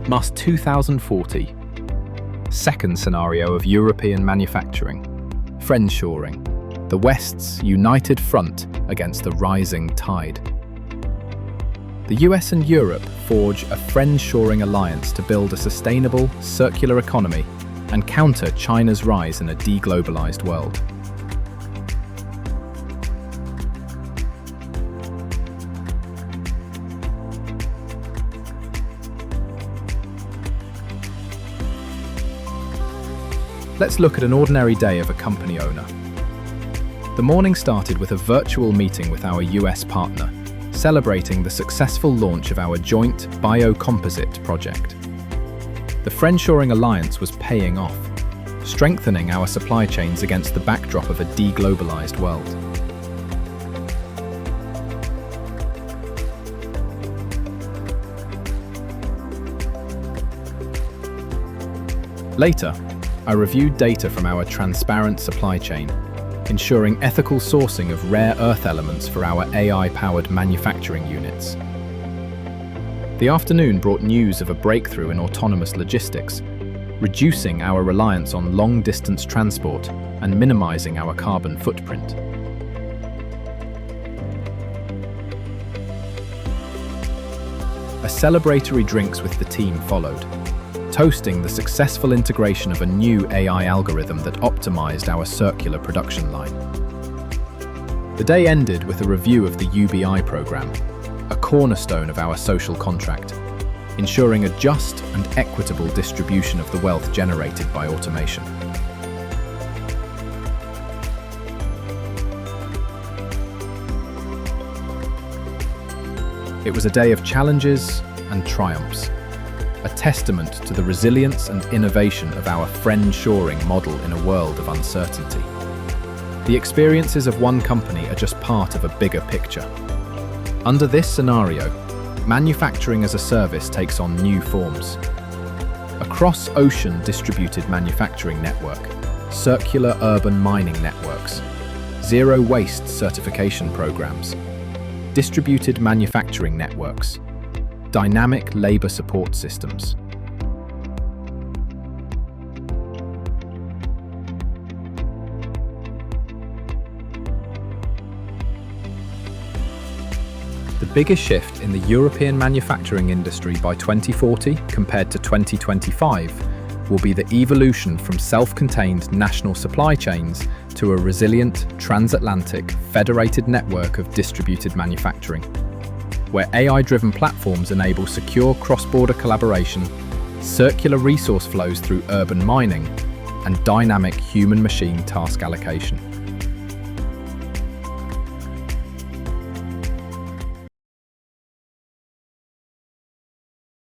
MASTT2040. Second scenario of European manufacturing. Friendshoring. The West's united front against the rising tide. The US and Europe forge a friendshoring alliance to build a sustainable, circular economy and counter China's rise in a deglobalized world. Let's look at an ordinary day of a company owner. The morning started with a virtual meeting with our US partner, celebrating the successful launch of our joint biocomposite project. The Friendshoring Alliance was paying off, strengthening our supply chains against the backdrop of a deglobalized world. Later, I reviewed data from our transparent supply chain, ensuring ethical sourcing of rare earth elements for our AI-powered manufacturing units. The afternoon brought news of a breakthrough in autonomous logistics, reducing our reliance on long-distance transport and minimizing our carbon footprint. A celebratory drinks with the team followed, toasting the successful integration of a new AI algorithm that optimized our circular production line. The day ended with a review of the UBI program, a cornerstone of our social contract, ensuring a just and equitable distribution of the wealth generated by automation. It was a day of challenges and triumphs, a testament to the resilience and innovation of our friendshoring model in a world of uncertainty. The experiences of one company are just part of a bigger picture. Under this scenario, manufacturing as a service takes on new forms. A cross-ocean distributed manufacturing network, circular urban mining networks, zero-waste certification programs, distributed manufacturing networks, dynamic labor support systems. The biggest shift in the European manufacturing industry by 2040 compared to 2025 will be the evolution from self-contained national supply chains to a resilient, transatlantic, federated network of distributed manufacturing, where AI-driven platforms enable secure cross-border collaboration, circular resource flows through urban mining, and dynamic human-machine task allocation.